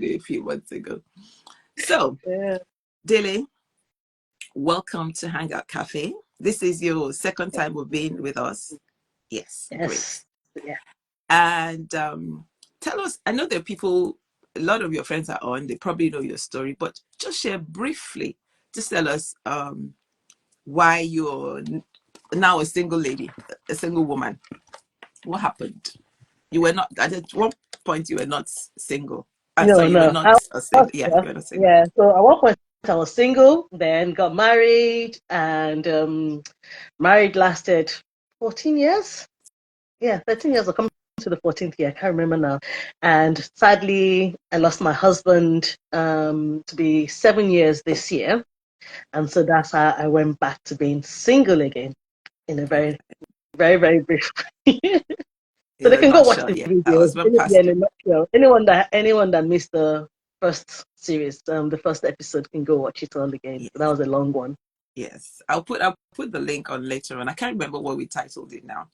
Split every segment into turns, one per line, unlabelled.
a few months ago. So,
Yeah.
Dele, welcome to Hangout Cafe. This is your second time of being with us. Yes, great.
Yes. Yeah.
And tell us, I know there are people, a lot of your friends are on, they probably know your story, but just share briefly, just tell us why you're now a single lady, a single woman. What happened? You were not, at one point, you were not single.
No,
Sorry, you were
no.
not a single. Yeah, you were not single.
Yeah. So at one point I was single, then got married, and married lasted 14 years. Yeah, 13 years. I'll come to the 14th year. I can't remember now. And sadly, I lost my husband to be 7 years this year. And so that's how I went back to being single again in a very, very, very brief way. So
In
they
a
can go watch
nutshell,
the
yeah. Our
video.
husband
Yeah,
passed
in
you.
a nutshell. Anyone that missed the first series, the first episode, can go watch it all again.
Yes.
So that was a long one.
Yes. I'll put the link on later on. I can't remember what we titled it now.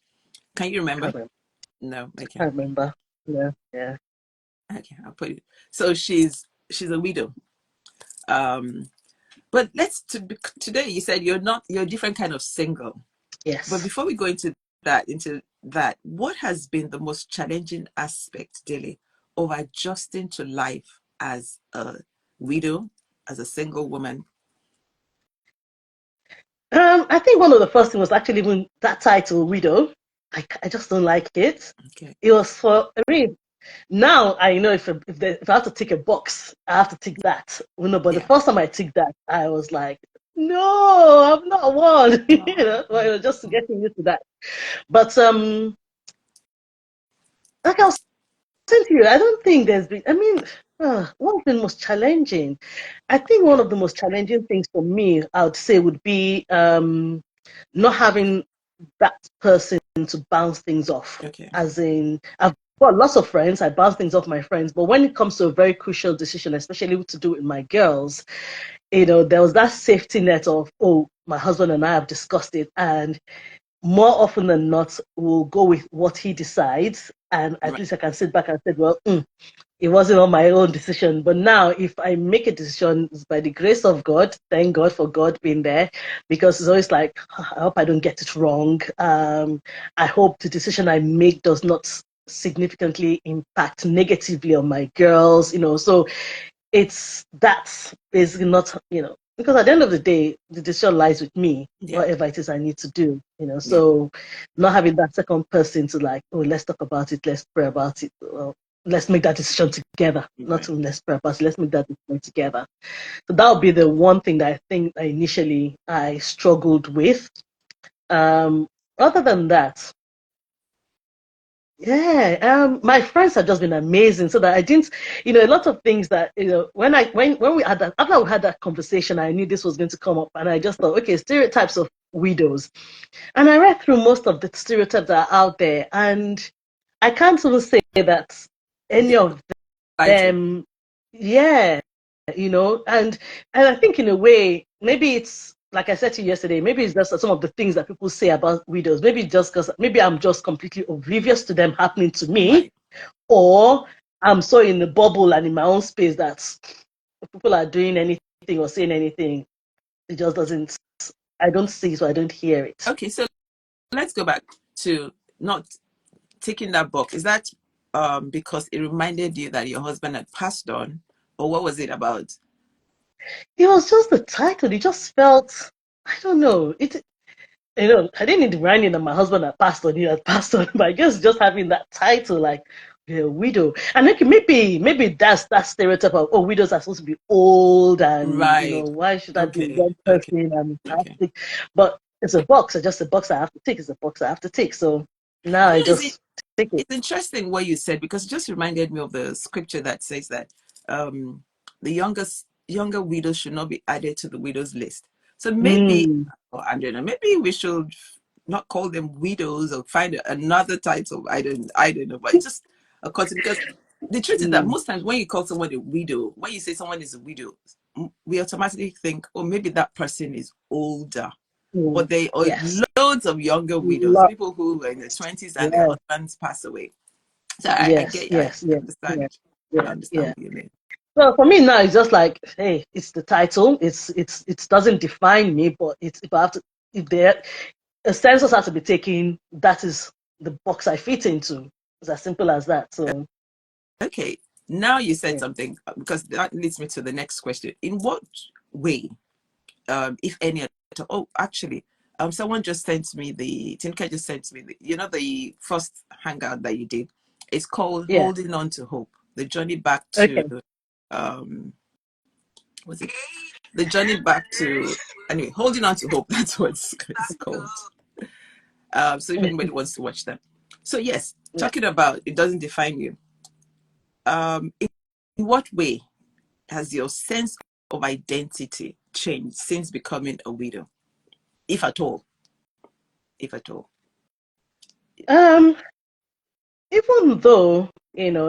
Can you remember?
Can't remember.
No. Okay.
Can't remember. Yeah, yeah.
Okay, I'll put it. So she's a widow. But today you said you're a different kind of single. But
Yes.
before we go into that, what has been the most challenging aspect, Dele, of adjusting to life as a widow, as a single woman?
I think one of the first things was actually even that title, Widow. I just don't like it.
Okay.
It was for, I mean, now I know if I have to tick a box, I have to tick that. You know, but the first time I ticked that, I was like, no, I'm not one. You know, well, just getting used to that. But like I was saying to you, I don't think there's been. I mean, what has been most challenging? I think one of the most challenging things for me, I would say, would be not having that person to bounce things off.
Okay.
As in, I've got lots of friends, I bounce things off my friends, but when it comes to a very crucial decision, especially to do with my girls, you know, there was that safety net of, oh, my husband and I have discussed it, and more often than not, we'll go with what he decides, and at
Right.
least I can sit back and say, well, it wasn't on my own decision. But now, if I make a decision, it's by the grace of God. Thank God for God being there, because it's always like, I hope I don't get it wrong. I hope the decision I make does not significantly impact negatively on my girls. You know, so that's basically not, you know, because at the end of the day, the decision lies with me,
Yeah.
whatever it is I need to do. You know, so not having that second person to like, oh, let's talk about it, let's pray about it. Well, let's make that decision together. Not to let's pray about it, let's make that decision together. So that would be the one thing that I think initially I struggled with. Other than that, yeah, my friends have just been amazing. So that I didn't, you know, a lot of things that, you know, when we had that, after we had that conversation, I knew this was going to come up, and I just thought, okay, stereotypes of widows, and I read through most of the stereotypes that are out there, and I can't even say that any of them, yeah, you know, and I think in a way, maybe it's like I said to you yesterday, maybe it's just some of the things that people say about widows. Maybe just because maybe I'm just completely oblivious to them happening to me, or I'm so in the bubble and in my own space that if people are doing anything or saying anything, it just doesn't. I don't see it, so I don't hear it.
Okay, so let's go back to not ticking that box. Is that because it reminded you that your husband had passed on, or what was it about?
It was just the title. It just felt, I don't know. You know, I didn't need the branding that my husband had passed on, he had passed on, but I guess just having that title, like a widow. And maybe that's that stereotype of, oh, widows are supposed to be old, and you know,
Right.
why should I be a
Okay.
young person and I have
Okay.
to, but it's a box, it's just a box I have to tick, it's a box I have to tick. So now I just take it.
It's interesting what you said, because it just reminded me of the scripture that says that the younger widows should not be added to the widows list. So maybe, I don't know, maybe we should not call them widows or find another title. I don't know, but it's just a concept, because the truth is that most times when you call someone a widow, when you say someone is a widow, we automatically think, oh, maybe that person is older. But there are loads of younger widows, people who were in their 20s and their husbands pass away. So I
Yes,
get, I
yes, yes,
understand.
yes,
I understand
yeah.
what you mean.
So for me now, it's just like, hey, it's the title. It doesn't define me, but it's if I have to, if there a census has to be taken, that is the box I fit into. It's as simple as that. So
Okay. Now you said
yeah,
something because that leads me to the next question. In what way, if any, oh, actually, someone just sent me Tinka just sent me the first hangout that you did. It's called
yeah.
Holding On to Hope, the journey back to,
Okay.
um, what's it? The journey back to, anyway, Holding On to Hope, that's what it's called. So if anybody wants to watch that. So yes,
Yeah.
talking about it doesn't define you. In what way has your sense of identity changed since becoming a widow, if at all? If at all.
Um, Even though,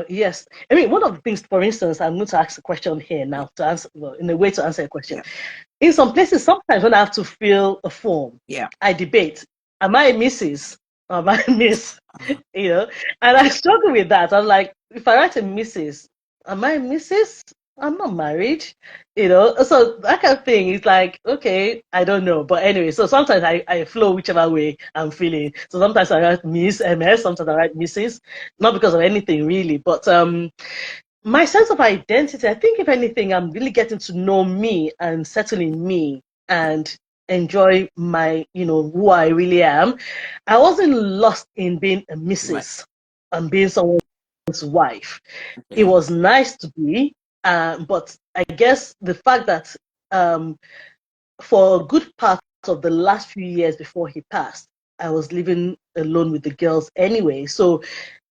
yes, I mean, one of the things, for instance, I'm going to ask a question here
Yeah.
now to answer, well, in a way to answer a question.
Yeah.
In some places, sometimes when I have to fill a form,
Yeah.
I debate, am I Mrs. or am I Miss?
Uh,
And I struggle with that. I'm like, if I write a Mrs., am I Mrs.? I'm not married, so that kind of thing is like, okay, I don't know. But anyway, so sometimes I flow whichever way I'm feeling. So sometimes I write Miss MS, sometimes I write Mrs. Not because of anything really, but my sense of identity, I think if anything, I'm really getting to know me and settling me and enjoy my, who I really am. I wasn't lost in being a
right.
Mrs. and being someone's wife. It
Okay.
was nice to be, but I guess the fact that um, for a good part of the last few years before he passed, I was living alone with the girls anyway. So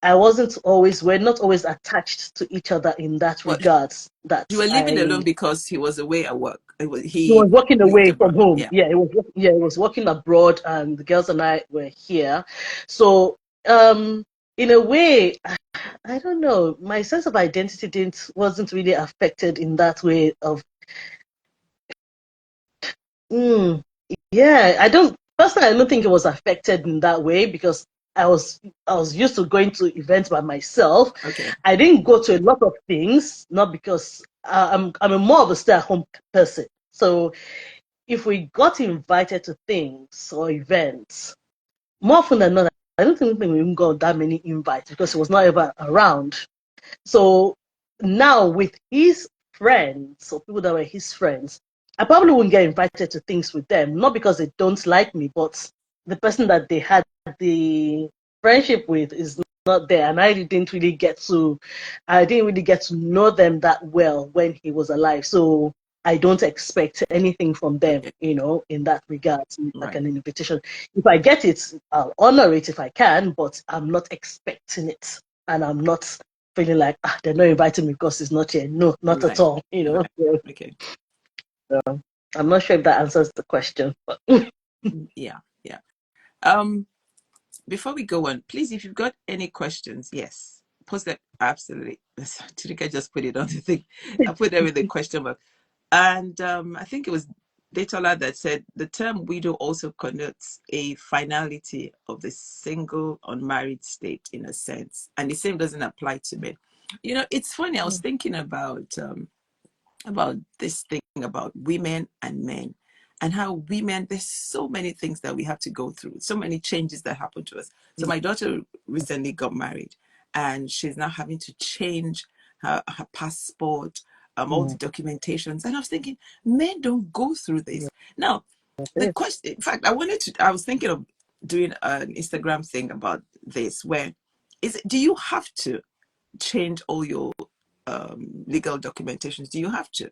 we're not always attached to each other in that
Well,
regards that
you were living alone
I
because he was away at work.
he was
He
working
lived
away from
abroad.
home.
Yeah.
Yeah, it was working abroad and the girls and I were here. So um in a way, I don't know, my sense of identity didn't wasn't really affected in that way of mm, yeah, I don't think it was affected in that way because I was used to going to events by myself.
Okay.
I didn't go to a lot of things, not because I'm a more of a stay-at-home person. So if we got invited to things or events, more often than not, I don't think we even got that many invites because he was not ever around. So now with his friends or people that were his friends, I probably wouldn't get invited to things with them, not because they don't like me, but the person that they had the friendship with is not there. And I didn't really get to know them that well when he was alive. So I don't expect anything from them,
Okay.
in that regard, like
Right.
an invitation. If I get it, I'll honor it if I can, but I'm not expecting it. And I'm not feeling like they're not inviting me because it's not here. No, not at
Right.
all.
Right.
So,
Okay.
I'm not sure if that answers the question. But
Yeah. Yeah. Um, Before we go on, please, if you've got any questions, yes, post that. Absolutely. Chidika just put it on the thing. I put them in the question mark. And I think it was Datola that said the term widow also connotes a finality of the single unmarried state in a sense. And the same doesn't apply to men. It's funny, I was thinking about this thing about women and men and how women, there's so many things that we have to go through, so many changes that happen to us. So my daughter recently got married and she's now having to change her passport, all the documentations. And I was thinking, men don't go through this. Now, the question, in fact, I was thinking of doing an Instagram thing about this where do you have to change all your legal documentations? Do you have to?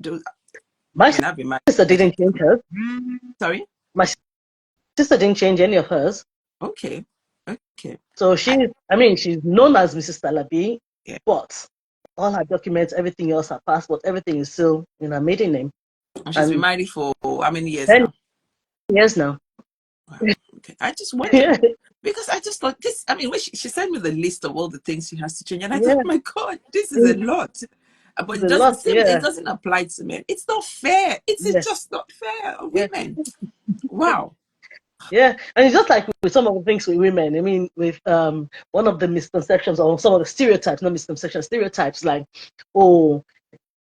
Do,
my
I've been married
sister
30.
didn't change hers.
Sorry?
My sister didn't change any of hers.
Okay. Okay.
So
I,
she's known as Mrs. Talabi,
yeah.
but all her documents, everything else, her passport, everything is still in her maiden name.
And she's been
And
married for how many years
10
now?
years now.
Wow. Okay. I just wondered
Yeah,
because I just thought this, when she sent me the list of all the things she has to change, and I thought,
yeah.
oh my God, this is a lot. But
It's a lot,
it
yeah.
doesn't apply to men. It's not fair. It's
Yeah,
just not fair.
yeah.
Women. Wow.
Yeah, and it's just like with some of the things with women. I mean, with one of the misconceptions or some of the stereotypes, not misconceptions, stereotypes like, oh,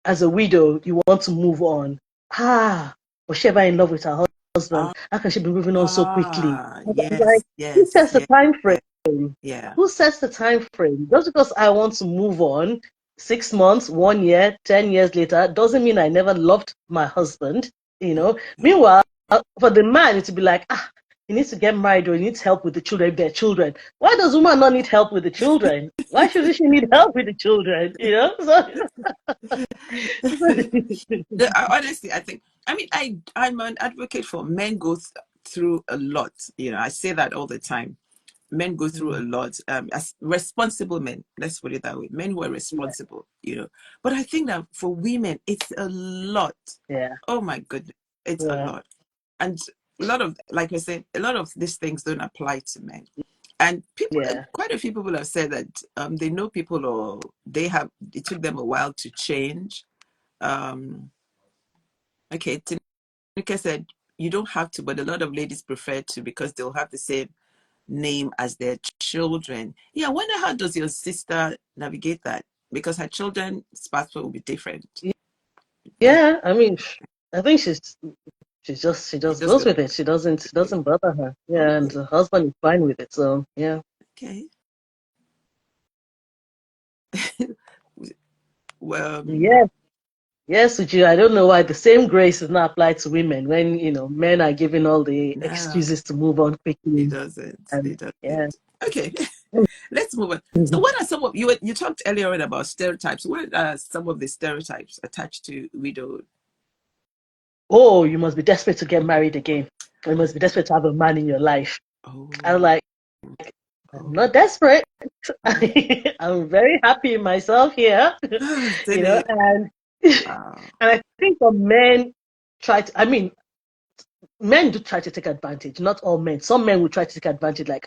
as a widow, you want to move on. Was she ever in love with her husband? How can she be moving on so quickly? Like,
yes,
who
yes,
sets the
yes,
time frame?
yes, yeah.
Who sets the time frame? Just because I want to move on 6 months, 1 year, 10 years later, doesn't mean I never loved my husband, you know. Meanwhile, for the man, it to be like, he needs to get married or he needs help with the children if they're children. Why does woman not need help with the children? Why shouldn't she need help with the children? You know?
Honestly, I think, I mean, I'm an advocate for men go through a lot. You know, I say that all the time. Men go through a lot, as responsible men, let's put it that way, men who are responsible, you know. But I think that for women, it's a lot.
Yeah.
Oh my goodness, it's a
Yeah.
lot. And a lot of, like I said, a lot of these things don't apply to men. And people,
Yeah.
quite a few people have said that they know people, or it took them a while to change. Okay, Tinika said, you don't have to, but a lot of ladies prefer to because they'll have the same name as their children. Yeah, I wonder how does your sister navigate that? Because her children's passport will be different. Like,
Yeah. I mean, I think she
you
just
just
goes
go,
with it. She doesn't bother her. Yeah, and
okay,
the husband is fine with it. So yeah.
okay. Well,
Yes, yes, Uju. I don't know why the same grace is not applied to women when men are given all the
no,
excuses to move on
it
quickly.
doesn't.
And
It
yeah.
doesn't. Okay, let's move on. So, what are some of you talked earlier on about stereotypes? What are some of the stereotypes attached to widowhood?
Oh, you must be desperate to get married again. You must be desperate to have a man in your life. I'm
Oh,
like, I'm
oh,
not desperate.
oh.
I'm very happy in myself here,
Dele,
and
wow.
I think for men I mean, men do try to take advantage. Not all men. Some men will try to take advantage, like,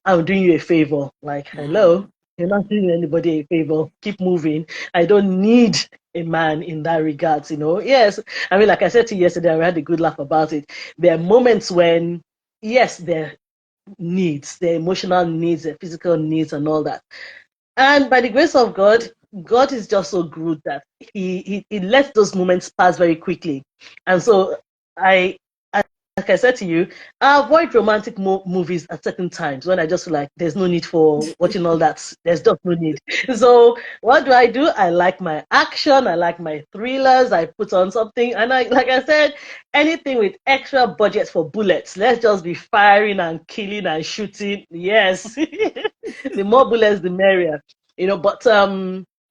I'm doing you a favor. Like, hello,
Mm,
you're not doing anybody a favor. Keep moving. I don't need a man in that regards. Yes, I mean, like I said to you yesterday, I had a good laugh about it. There are moments when, yes, there are needs, their emotional needs, their physical needs, and all that. And by the grace of God, God is just so good that He lets those moments pass very quickly. And so I, like I said to you, I avoid romantic movies at certain times when I just feel like there's no need for watching all that. There's just no need. So what do? I like my action. I like my thrillers. I put on something, and like I said, anything with extra budget for bullets. Let's just be firing and killing and shooting. Yes, the more bullets, the merrier. But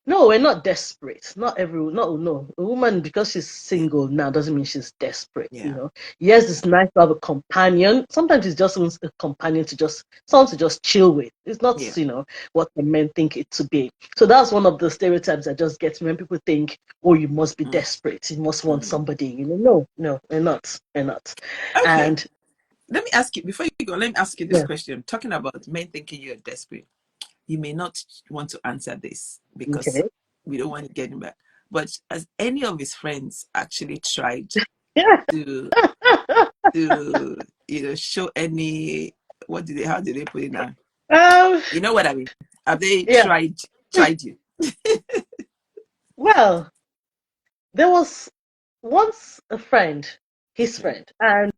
no, we're not desperate. Not everyone. No. A woman, because she's single now, doesn't mean she's desperate.
yeah.
Yes, it's nice to have a companion. Sometimes it's just a companion to just someone to just chill with. It's not,
Yeah.
what the men think it to be. So that's one of the stereotypes that just gets me when people think, oh, you must be
Mm,
desperate. You must want
mm.
somebody. No, we're not. We're not.
Okay.
And
Let me ask you, before you go, let me ask you this
yeah,
question. Talking about men thinking you're desperate, you may not want to answer this because
okay.
we don't want to get him back. But has any of his friends actually tried
Yeah.
to show any, how did they put it now?
Um,
You know what I mean? Have they
yeah.
tried you?
Well, there was once a friend, his
Okay.
friend, and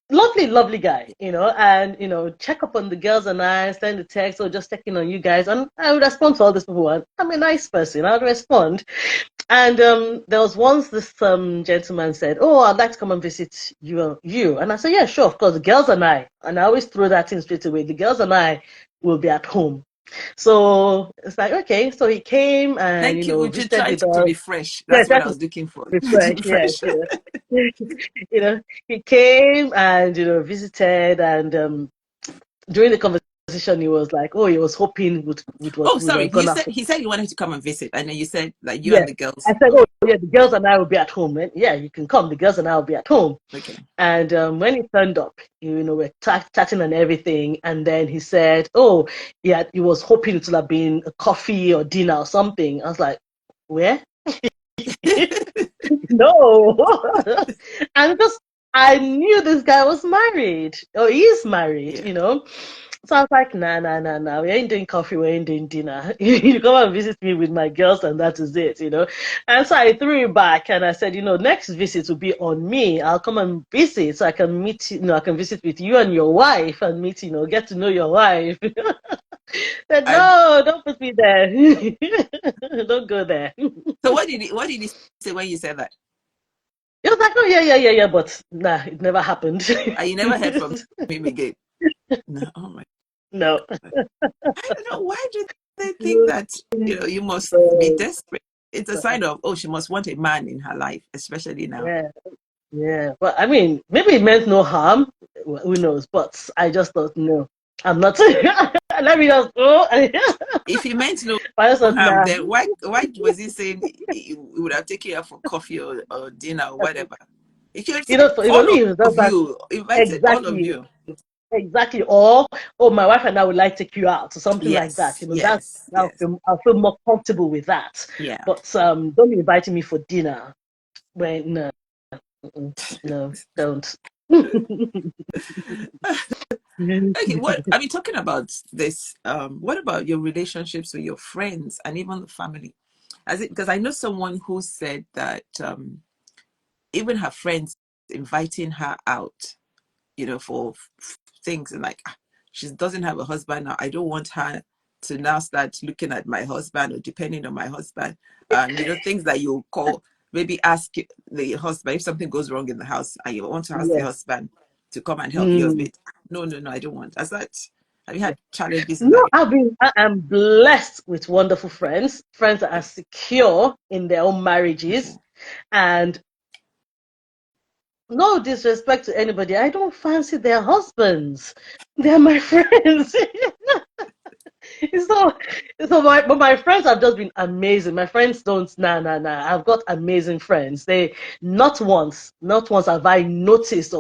lovely, lovely guy, and check up on the girls and I send the text or just checking on you guys, and I would respond to all these people. And I'm a nice person, I would respond. And there was once this gentleman said, "Oh, I'd like to come and visit you," and I said, "Yeah, sure, of course." The girls and I always throw that in straight away. The girls and I will be at home. So it's like, okay. So he came and
Thank you. Would you
visited
try
with
to
us.
be fresh?
Yeah,
That's what
that
I
is
was looking for. To
refresh.
be
Yeah,
fresh.
you know, he came and visited, and during the conversation, he was like, "Oh, he was hoping
Oh,
we were
sorry.
gonna."
He said he wanted to come and visit, and then you said like you
Yeah,
and the girls.
I said,
Okay.
"Oh, yeah, the girls and I will be at home." And yeah, you can come. The girls and I will be at home.
Okay.
And when he turned up, we're chatting and everything, and then he said, "Oh, yeah, he was hoping it would have been a coffee or dinner or something." I was like, "Where?" No. And just I knew this guy was married or is married,
Yeah.
So I was like, nah. We ain't doing coffee, we ain't doing dinner. You come and visit me with my girls, and that is it, you know. And so I threw it back and I said, next visit will be on me. I'll come and visit so I can meet, I can visit with you and your wife and meet, get to know your wife. Said,
And
no, don't put me there. Don't go there.
so what did he say when you said that?
He was like, oh, yeah, but nah, it never happened.
And you never heard from him again? No. Oh my
No.
God. I don't know. Why do they think that, you must be desperate? It's a sign of, oh, she must want a man in her life, especially now.
Yeah. Yeah, but I mean, maybe it meant no harm. Who knows? But I just thought, no, I'm not. Let me just go.
If he meant no
I just thought,
harm,
nah.
then why was he saying he would have taken her for coffee or dinner or whatever? He should have said
For
all
me, it was just
of
that
you, invited all of
exactly,
you.
exactly. Or, oh, my wife and I would like to take you out or something like that.
Yes, yes,
I'll
yes.
feel more comfortable with that.
Yeah.
But don't be inviting me for dinner. When no, no, don't.
Okay, talking about this, what about your relationships with your friends and even the family? Because I know someone who said that even her friends inviting her out, for things, and like, she doesn't have a husband now. I don't want her to now start looking at my husband or depending on my husband. Things that you call, maybe ask the husband if something goes wrong in the house and you want to ask the
Yes.
husband to come and help you a
Mm.
bit. No, I don't want. Have you had challenges in that?
No, I am blessed with wonderful friends that are secure in their own
Okay.
marriages, and no disrespect to anybody, I don't fancy their husbands. They're my friends. so, but my friends have just been amazing. My friends don't, nah. I've got amazing friends. Not once have I noticed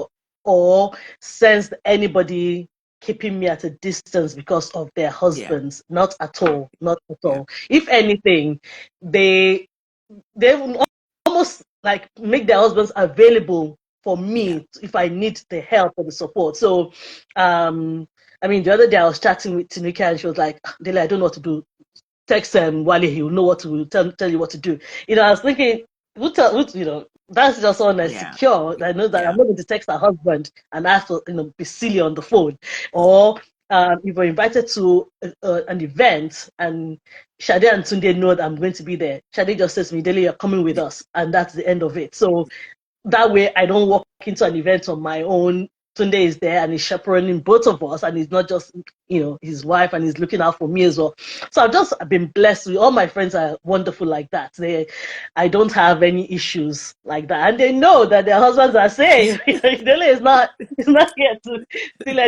or sensed anybody keeping me at a distance because of their
Yeah.
husbands. Not at all. Not at
Yeah.
all. If anything, they will almost like make their husbands available for
Yeah.
me if I need the help or the support. So, I mean, the other day I was chatting with Tinika and she was like, Dele, I don't know what to do. Text Wale, he will know what to tell you what to do. I was thinking, that's just someone that's
Yeah.
secure. I know that
Yeah.
I'm not going to text her husband and ask to, be silly on the phone. Or if we're invited to an event and Shade and Tunde know that I'm going to be there, Shade just says to me, Dele, you're coming with
Yeah.
us. And that's the end of it. So that way I don't walk into an event on my own. Tunde is there and he's chaperoning both of us, and he's not just his wife, and he's looking out for me as well. So I've just been blessed with all my friends are wonderful like that. I don't have any issues like that, and they know that their husbands are safe. Dele is not here to steal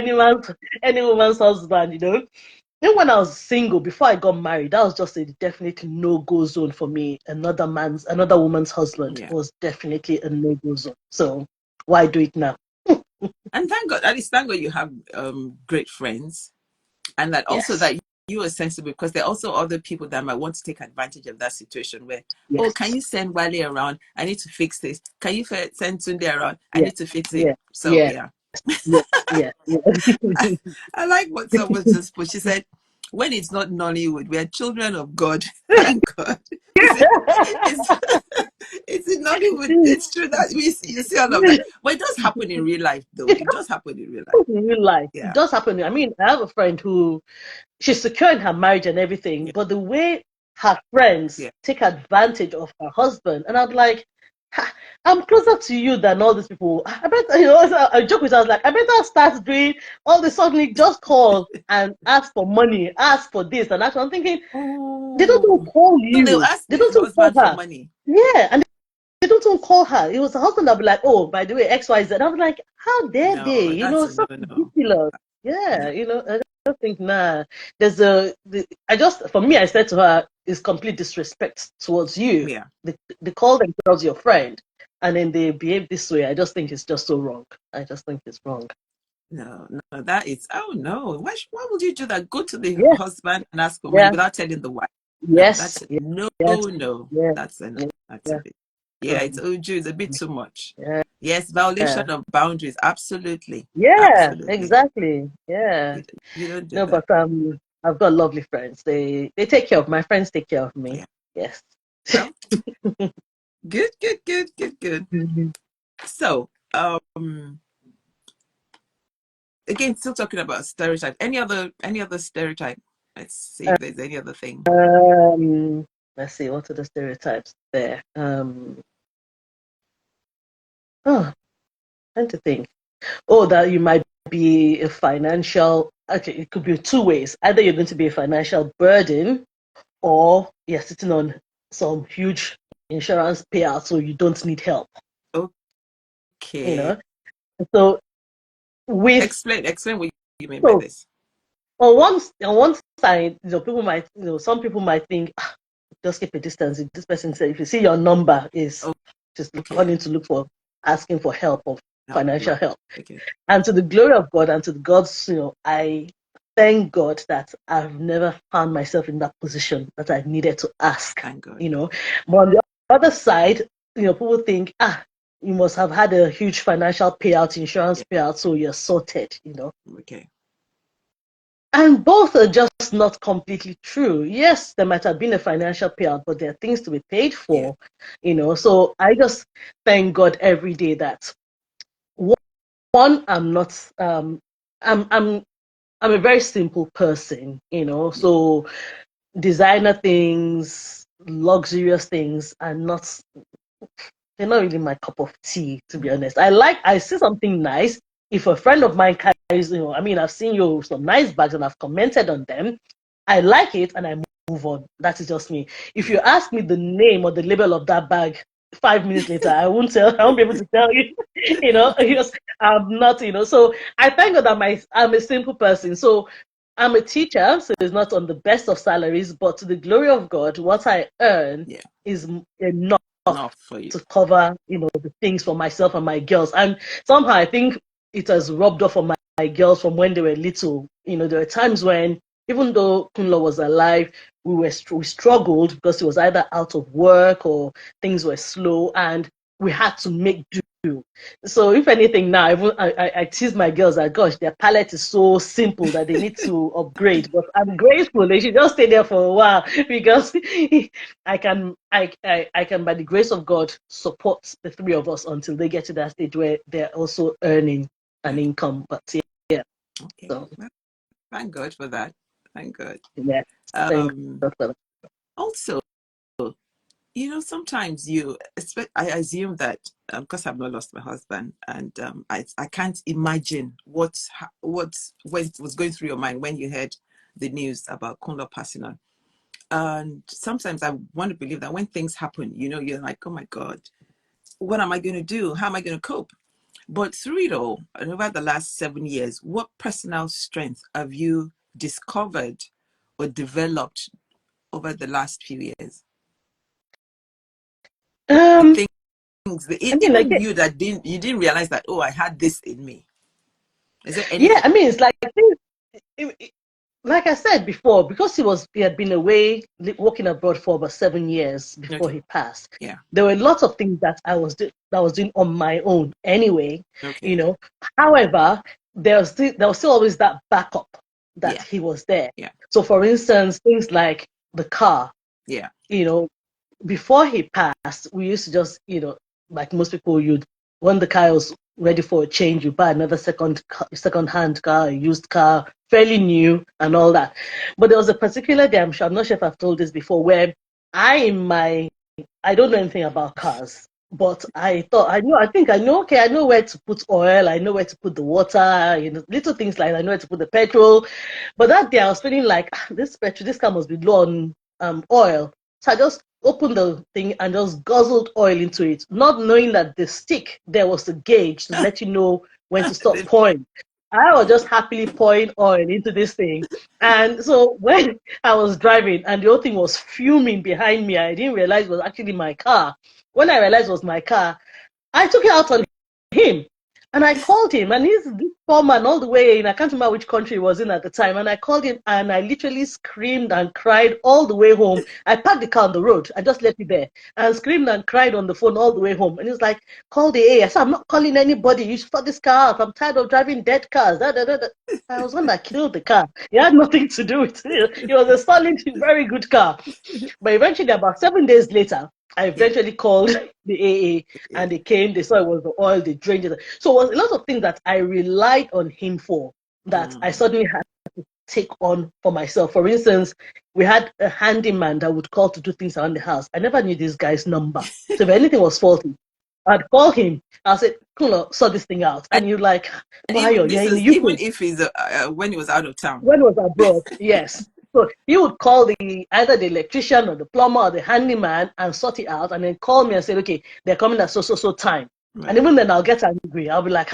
any woman's husband. Then when I was single, before I got married, that was just a definite no-go zone for me. Another woman's husband
Yeah.
was definitely a no-go zone. So why do it now?
And thank God, at least thank God you have great friends, and that also
Yes,
that you are sensible, because there are also other people that might want to take advantage of that situation where, oh, can
yes,
you send Wale around? I need to fix this. Can you send Tunde around? I
yeah,
need to fix it.
yeah,
So
yeah,
yeah.
yeah, yeah, yeah.
I like what someone just put. She said, when it's not Nollywood, we are children of God. Thank God. It's it's in Nollywood. It's true that you see all of that. But it does happen in real life, though. It does happen in real life.
In real life, it
Yeah.
does happen. I mean, I have a friend who she's secure in her marriage and everything,
Yeah.
but the way her friends
Yeah.
take advantage of her husband, and I'm like, I'm closer to you than all these people. I bet I joke with her. I was like, I better start doing all this. Suddenly, just call and ask for money, ask for this and that. I'm thinking they don't even
Oh.
call
So they'll
you.
ask
They
the
don't even call
husband for
her.
money.
Yeah, and they don't even call her. It was the husband that would be like, oh, by the way, XYZ. I was like, how dare they?
No, that's a
It's so
no.
ridiculous. Yeah,
No.
I don't think, nah. For me, I said to her, it's complete disrespect towards you.
Yeah.
They call themselves your friend and then they behave this way. I just think it's just so wrong. I just think it's wrong.
No, that is, oh no. Why would you do that? Go to the
Yeah,
husband and ask for money
yeah,
without telling the wife. No,
yes,
that's
yeah,
no,
yes,
no.
yeah,
That's a no.
yeah,
That's a
yeah.
bit. Yeah,
So,
it's Uju, it's a bit too much.
yeah.
Yes,
Yeah.
violation of boundaries. Absolutely.
Yeah,
Absolutely.
exactly. Yeah.
You don't do
No,
that.
but I've got lovely friends. They take care of my friends take care of me.
Yeah.
Yes.
Well, good, good, good, good, good.
Mhm.
So, again, still talking about stereotype. Any other stereotype? Let's see if there's any other thing.
Let's see, what are the stereotypes there? Oh, trying to think. Oh, that you might be a financial, okay, it could be two ways. Either you're going to be a financial burden or you're sitting on some huge insurance payout so you don't need help, you
Okay.
know? So with
Explain what you mean by
so
this.
on one side, people might, some people might think, just keep a distance. If this person said, if you see your number is just
Okay.
calling to look for, asking for help or
No,
financial
right.
help.
Okay.
And to the glory of God and to the God's, I thank God that I've never found myself in that position that I needed to ask,
Thank God.
you know. But on the other side, people think, you must have had a huge financial payout, insurance
Yeah.
payout, so you're sorted.
Okay.
And both are just not completely true. Yes, there might have been a financial payout, but there are things to be paid
Yeah.
for. So I just thank God every day that one, I'm not I'm a very simple person.
Yeah.
So designer things, luxurious things are not they're not really my cup of tea, to be
Mm.
honest. I see something nice. If a friend of mine carries, I mean, I've seen you some nice bags and I've commented on them. I like it and I move on. That is just me. If you
Yeah.
ask me the name or the label of that bag 5 minutes later, I won't tell. I won't be able to tell you. Because I'm not. So I thank God that I'm a simple person. So I'm a teacher, so it's not on the best of salaries, but to the glory of God, what I earn
Yeah.
is enough
Not for you.
to cover, the things for myself and my girls. And somehow I think it has rubbed off on my girls from when they were little. There were times when, even though Kunlo was alive, we struggled because he was either out of work or things were slow, and we had to make do. So if anything now, even I tease my girls that, gosh, their palette is so simple that they need to upgrade. But I'm grateful they should just stay there for a while because I can, by the grace of God, support the three of us until they get to that stage where they're also earning an
Okay.
income. But yeah,
Okay.
so
Well, thank God for that. Thank God.
yeah, thanks.
Um. Also, sometimes I assume that because I've not lost my husband, and I can't imagine what was going through your mind when you heard the news about Kunlo passing on. And sometimes I want to believe that when things happen, you're like, oh my God, what am I going to do? How am I going to cope? But through it all, and over the last 7 years, what personal strength have you discovered or developed over the last few years? The
Um,
things,
I mean, like,
even you that you didn't realize that, oh, I had this in me. Is there
yeah,
anything?
I mean, it's like, I think, like I said before, because he had been away working abroad for about 7 years before
Okay.
he passed.
Yeah.
There were lots of things that I was doing on my own anyway. You
Okay.
know, however, there was still always that backup that
Yeah.
he was there.
Yeah.
So, for instance, things like the car.
Yeah.
You know, before he passed, we used to just, like most people, when the car was ready for a change, you buy another second-hand car, a used car, fairly new, and all that. But there was a particular day, I'm not sure if I've told this before, where I don't know anything about cars. But I thought I know. Okay, I know where to put oil. I know where to put the water. Little things like I know where to put the petrol. But that day I was feeling like, this car must be low on oil. So I just opened the thing and just guzzled oil into it, not knowing that the stick there was the gauge to let you know when to stop pouring. I was just happily pouring oil into this thing. And so when I was driving and the whole thing was fuming behind me, I didn't realize it was actually my car. When I realized it was my car, I took it out on him. And I called him, and he's this poor man all the way in, I can't remember which country he was in at the time. And I called him, and I literally screamed and cried all the way home. I parked the car on the road. I just left it there and screamed and cried on the phone all the way home. And he's like, call the A. I said, I'm not calling anybody. You should sort this car out. I'm tired of driving dead cars. Da, da, da, da. I was the one that killed the car. He had nothing to do with it. It was a solid, very good car. But eventually, about 7 days later, I
Yeah.
eventually called the AA, and they came, they saw it was the oil, they drained it. So it was a lot of things that I relied on him for that I suddenly had to take on for myself. For instance, we had a handyman that would call to do things around the house. I never knew this guy's number. So if anything was faulty, I'd call him. I said, cool, sort this thing out. And you're like,
And
why
even,
you're in the
even
UK.
if he's when he was out of town.
When he was abroad, yes. So he would call either the electrician or the plumber or the handyman and sort it out, and then call me and say, okay, they're coming at so time.
Right.
And even then I'll get angry. I'll be like,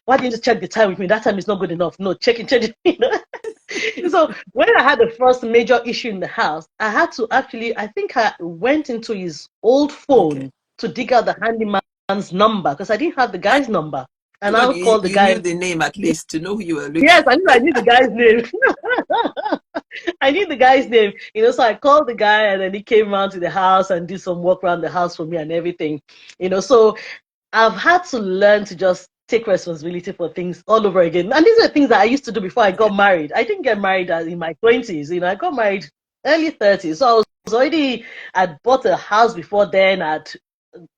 why didn't you check the time with me? That time is not good enough. No, check it. You know? So when I had the first major issue in the house, I had to actually, I think I went into his old phone to dig out the handyman's number because I didn't have the guy's number. And I would call the
you
guy.
knew the name at least to know who you were looking.
Yes, I knew the guy's name. I knew the guy's name, you know, so I called the guy and then he came around to the house and did some work around the house for me and everything, you know. So I've had to learn to just take responsibility for things all over again. And these are things that I used to do before I got married. I didn't get married in my 20s, you know, I got married early 30s. So I was already, I'd bought a house before then, I'd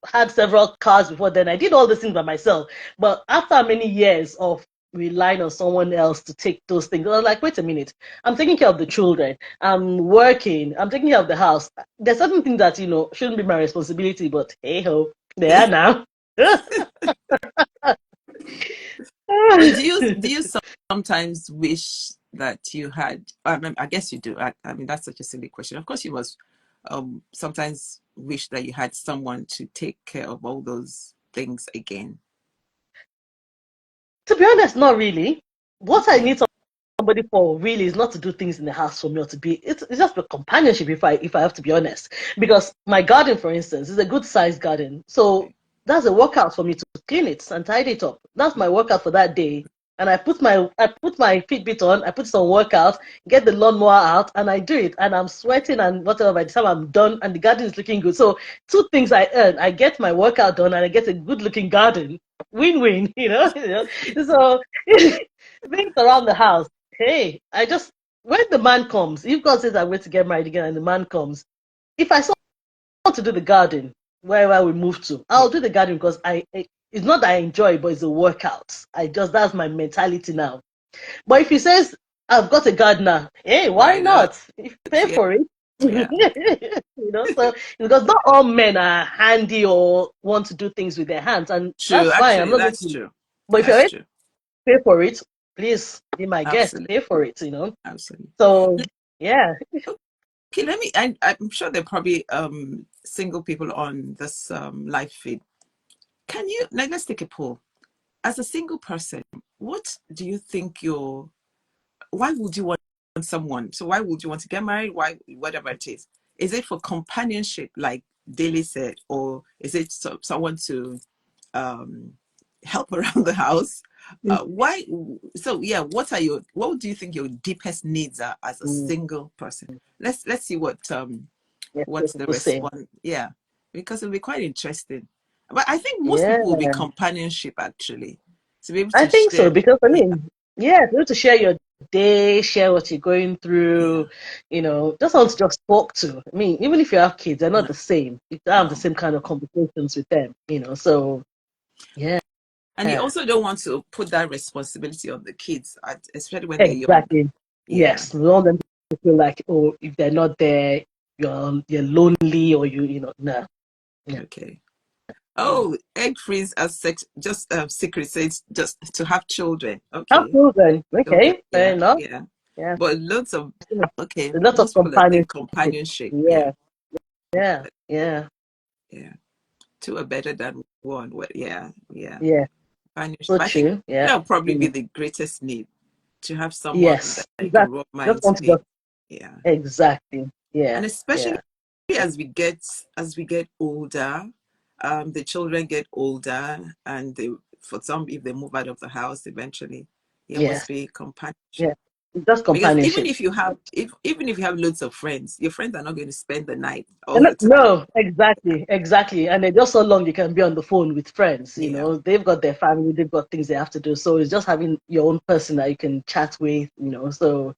had several cars before then. I did all these things by myself. But after many years of relying on someone else to take those things, I was like, wait a minute, I'm taking care of the children, I'm working, I'm taking care of the house. There's certain things that, you know, shouldn't be my responsibility, but hey ho, they are now.
But do you sometimes wish that you had, I guess you do. I mean, that's such a silly question. Of course you must sometimes wish that you had someone to take care of all those things again.
To be honest, not really. What I need somebody for really is not to do things in the house for me, or to be, it's just a companionship, if I have to be honest. Because my garden, for instance, is a good sized garden. So that's a workout for me to clean it and tidy it up. That's my workout for that day. And I put my Fitbit on, I put some workout, get the lawnmower out, and I do it. And I'm sweating and whatever. By the time I'm done, and the garden is looking good. So two things I earn: I get my workout done, and I get a good looking garden. Win-win, you know. So things around the house. Hey, when the man comes, if God says I'm going to get married again and the man comes, if I still want to do the garden wherever we move to, I'll do the garden because it's not that I enjoy it, but it's a workout. That's my mentality now. But if he says I've got a gardener, hey, why not? If you pay for it.
Yeah.
You know, so because not all men are handy or want to do things with their hands, and
True,
that's fine.
actually,
I'm not going
that's
to.
true.
But if
That's
you
true.
pay for it, please be my guest.
Absolutely.
Pay for it, you know.
Absolutely.
So yeah.
Okay, I'm sure there are probably single people on this live feed. Can you, now let's take a poll. As a single person, what do you think why would you want someone? So why would you want to get married? Why, whatever it is? Is it for companionship, like Dele said, or is it someone to help around the house? Why? So yeah, what do you think your deepest needs are as a single person? Let's see
Yes,
what's the
people say.
response. Yeah, because it'll be quite interesting. But I think most
Yeah,
people will be companionship, actually, to be able
I
to
think so
share.
because I
Yeah,
mean, yeah, be able to share your day, share what you're going
yeah.
through, you know, just want to just talk to. I mean, even if you have kids, they're not
No,
the same. You don't have the
no.
same kind of conversations with them, you know. So yeah,
And you also don't want to put that responsibility on the kids, especially when they're young.
exactly.
Yeah.
Yes, we want them to feel like, oh, if they're not there, you're lonely, or you know, no. Yeah.
Okay. Oh, egg freeze as sex, just secret says just to have children.
Have
Okay.
children.
Children.
Okay, fair
Yeah.
enough.
Yeah.
Yeah.
But lots of, okay,
A lot of
most people I think
companionship.
companionship. Yeah.
Yeah, yeah, yeah,
Yeah. Two are better than one. What? Yeah. Yeah.
yeah.
Companionship.
So
I think
true. Yeah.
that'll probably be
Mm.
the greatest need, to have someone
Yes.
that you can
That
rub
just
minds
want to
with.
just
Yeah.
exactly.
And
Yeah.
especially
Yeah.
as we get older, the children get older, and for some, if they move out of the house eventually, there
Yes.
must be companionship.
Yeah. Just
Because even
companionship.
if you have, even if you have loads of friends, your friends are not going to spend the night all the time.
No, exactly. And then just so long you can be on the phone with friends,
Yeah.
they've got their family, they've got things they have to do. So it's just having your own person that you can chat with, So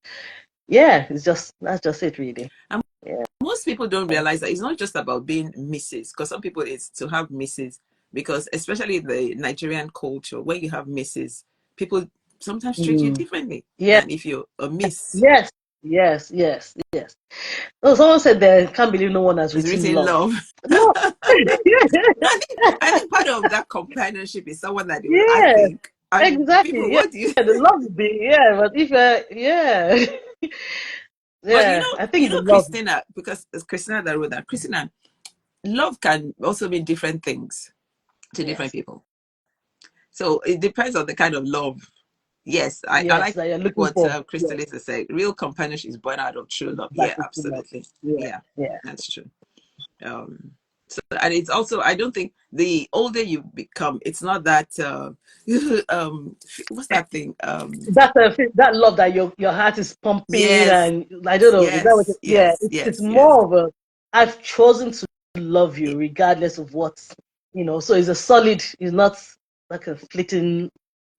yeah, that's just it really.
And
Yeah.
most people don't realize that it's not just about being Mrs. Because some people, it's to have Mrs. Because especially in the Nigerian culture, when you have Mrs., people sometimes treat you
Mm.
differently
Yeah.
than if you're a Miss.
Yes. Oh, someone said they can't believe no one has
It's
written
written
love.
love.
No.
I think part of that companionship is someone that they will, I
Yeah,
think, and people,
exactly. Yeah,
what do you?
the love would be, but if yeah.
But
Yeah, I think the love.
Christina, because it's Christina that wrote that. Christina, love can also mean different things to different
Yes.
people. So it depends on the kind of love. Yes, I
Yes,
like
that you're looking
what
for.
Crystal
Yes,
Lisa said. Real companionship is born out of true love. Yeah,
exactly. Love.
absolutely.
Yeah,
Yeah,
yeah.
that's true. So, and it's also, I don't think the older you become, it's not that what's that thing?
That love that your heart is pumping,
Yes,
and I don't know, is that what?
yes,
Yeah,
yes,
it's
yes, yes.
more of a. I've chosen to love you regardless of what, So it's a solid. It's not like a fleeting.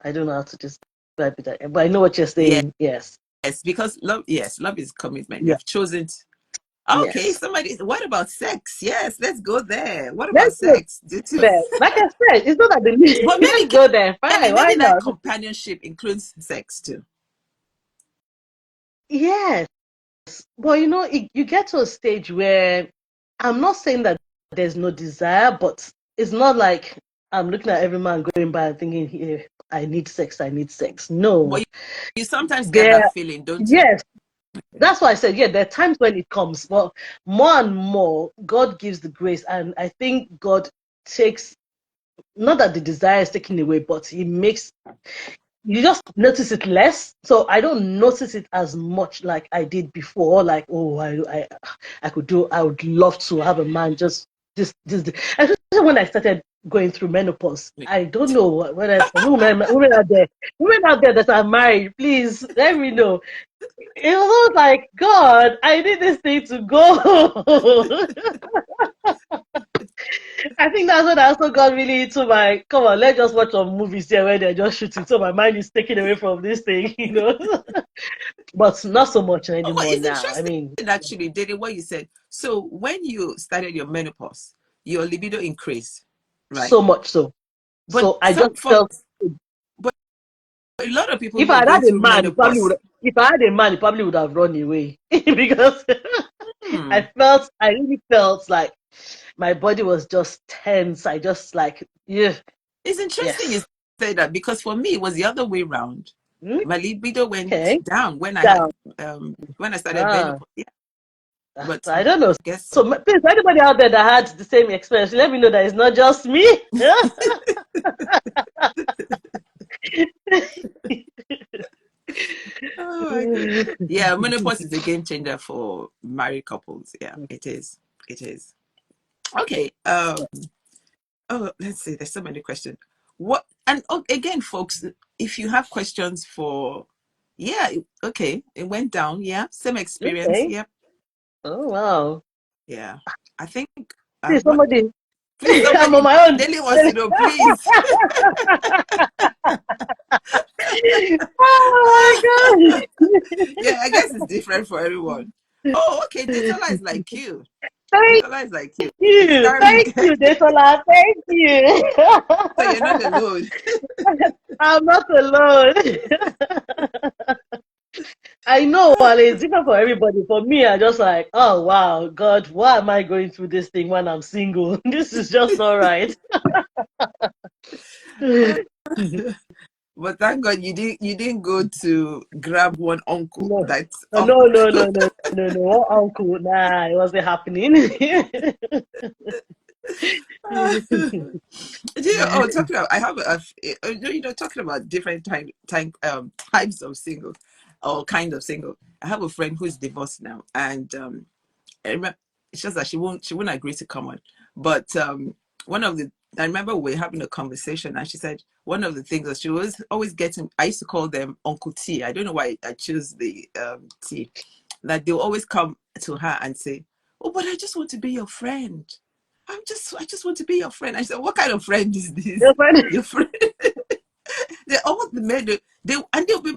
I don't know how to describe it, but I know what you're
Yes,
saying. Yes,
yes, because love, yes, love is commitment. You
yeah,
have chosen to, okay,
yes.
somebody, what about sex? Yes, let's go there. What about
Let's go
sex?
there. Like I said, it's not that the
But maybe,
let's go there. Fine, why
maybe that
not?
companionship includes sex too.
Yes. But you get to a stage where I'm not saying that there's no desire, but it's not like I'm looking at every man going by and thinking, "Here, I need sex, I need sex."
But
No.
you sometimes get
There,
that feeling, don't you?
yes, that's why I said, yeah, there are times when it comes, but more and more, God gives the grace, and I think God takes, not that the desire is taken away, but He makes you just notice it less. So I don't notice it as much like I did before. Like, oh, I would love to have a man just this. Especially when I started going through menopause. I don't know whether women out there that are married, please let me know. It was like, God, I need this thing to go. I think that's when I also got really into my, come on, let's just watch some movies here where they're just shooting. So my mind is taken away from this thing. But not so much
Oh, well,
anymore
it's
now. I
interesting
mean,
actually, Didi, what you said. So when you started your menopause, your libido increased, right?
so much so.
But
So I just felt,
but a lot of people
if
who
I
are
had
going
had a
through
man,
menopause,
if I had a man, he probably would have run away because
hmm,
I really felt like my body was just tense. I just like, yeah,
it's interesting you
yes.
say that because for me it was the other way around. My libido went
Okay,
down when I had
down.
when I started
Ah.
menopause. Yeah, but
I don't know.
I guess
So please, anybody out there that had the same experience, let me know that it's not just me.
oh my goodness. Yeah, menopause is a game changer for married couples. Yeah, it is. It is. Okay. Oh, let's see. There's so many questions. What and again, folks, if you have questions for, yeah, okay, it went down. Yeah, same experience.
Okay.
Yep.
Oh wow.
Yeah. I think
Please,
what?
somebody.
Please,
I'm on
somebody.
my own.
Nelly wants to know. Please.
Oh my god.
Yeah, I guess it's different for everyone. Oh, okay. Detola is like you.
Thank
Detola is like you.
you.
Sorry.
Thank you, Desola. Thank you.
So you're not alone.
I'm not alone. I know, well, it's different for everybody. For me, I just like, oh wow, God, why am I going through this thing when I'm single? This is just not right.
But thank God you didn't go to grab one uncle.
No,
That's
no,
uncle.
no, no, no, no, no, no. What uncle? Nah, it wasn't happening.
Oh, talking about, I have talking about different types of single or kind of single. I have a friend who's divorced now, and I remember it's just that she won't agree to come on. But one of the I remember we were having a conversation, and she said one of the things that she was always getting, I used to call them Uncle T. I don't know why I choose the T. That they'll always come to her and say, "Oh, but I just want to be your friend. I just want to be your friend." I said, "What kind of friend is this?
Your friend.
Your friend?" They all the men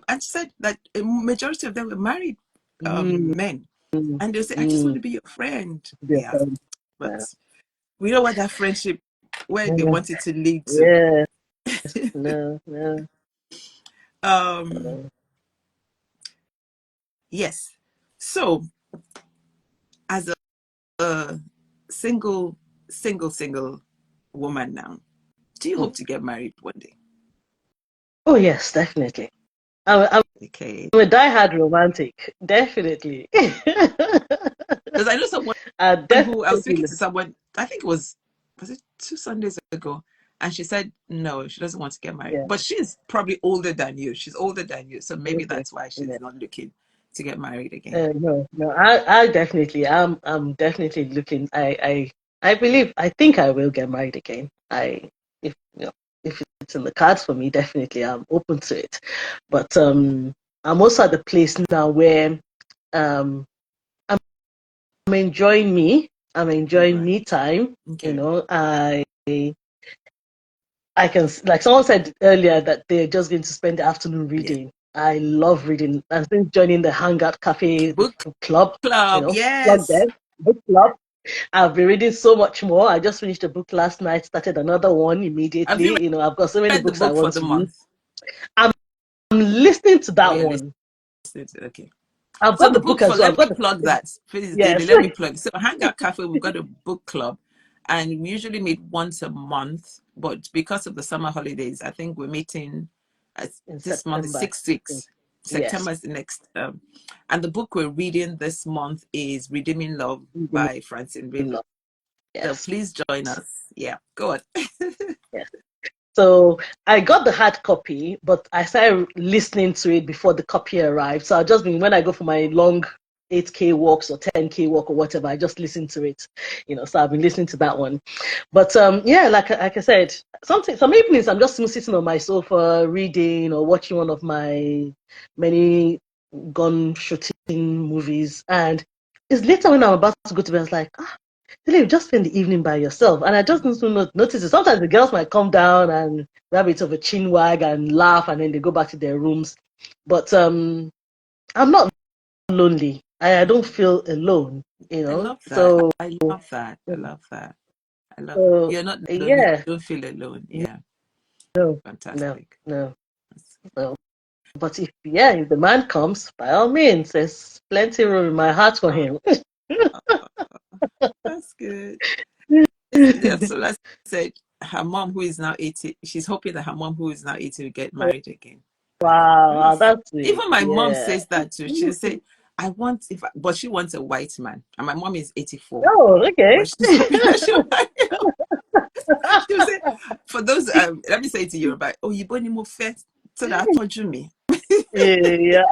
and she said that a majority of them were married men, and they'll say, "I just want to be your friend."
Your
Yeah,
friend.
but we don't want that friendship where they want it to lead to.
Yeah. No.
Yes. So, as a single woman now, do you hope to get married one day?
Oh yes, definitely. I'm
Okay.
a diehard romantic, definitely.
Because I know someone who I was speaking to someone, I think was it 2 Sundays ago, and she said no, she doesn't want to get married.
Yeah.
But she's probably older than you. She's older than you, so maybe
Okay.
that's why she's
Yeah.
not looking to get married again.
No. I definitely, I'm definitely looking. I believe, I think I will get married again. If if it's in the cards for me, definitely, I'm open to it. But I'm also at the place now where I'm enjoying me. I'm enjoying
Right.
me time.
Okay.
I can, like someone said earlier, that they're just going to spend the afternoon
Yes.
reading. I love reading. I've been joining the Hangout Cafe
Book
club,
club.
plug
Yes.
them, book club. I've been reading so much more. I just finished a book last night, started another one
Have you
immediately. I've got so many
read the
books I
book for
want
the
to read.
month?
I'm listening to
Oh,
that
you're
one.
listening to okay.
I've
So
got
the
the book
book
as
for
well. I've
let me
got the,
plug that. Please, Dele,
yes.
let me plug. So Hangout Cafe, we've got a book club, and we usually meet once a month. But because of the summer holidays, I think we're meeting
In
this month is
September.
6 weeks.
Yes.
September is the next. And the book we're reading this month is Redeeming Love by Francine Weaver. So
Yes.
please join us. Yeah, go on.
Yes. So I got the hard copy, but I started listening to it before the copy arrived. So I just been, when I go for my long 8K walks or 10K walk or whatever, I just listen to it. So I've been listening to that one. But yeah, like I said, some evenings I'm just sitting on my sofa reading or watching one of my many gun shooting movies, and it's later when I'm about to go to bed, I was like, you just spend the evening by yourself. And I just notice it. Sometimes the girls might come down and grab a bit of a chin wag and laugh, and then they go back to their rooms. But I'm not lonely. I don't feel alone,
I love that.
So,
I love that. I love that. I love
so
you're not lonely.
yeah,
You don't feel alone. Yeah.
no, no,
Fantastic.
no. So, but if the man comes, by all means, there's plenty room in my heart for him.
That's good. Yeah, so let's say her mom, who is now 80, she's hoping that her mom, who is now 80, will get married again.
Wow,
Yes.
that's it.
Even my mom
Yeah.
says that too. She'll say, but she wants a white man. And my mom is 84.
Oh, okay.
But she's hoping that she'll say, for those, let me say it to you about, oh, you born him first, so that I told you me.
Yeah.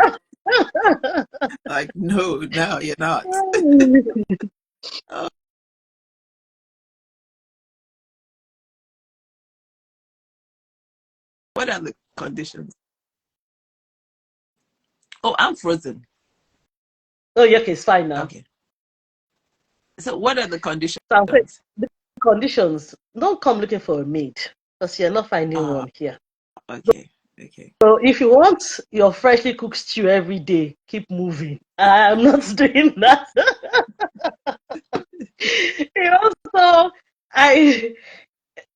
Like, no, you're not. Oh, what are the conditions? Oh, I'm frozen.
Oh, yeah, okay, it's fine now.
Okay. So what are the conditions?
So I'm saying the conditions, don't come looking for a maid because you're not finding one here.
Okay.
So if you want your freshly cooked stew every day, keep moving. I'm not doing that. So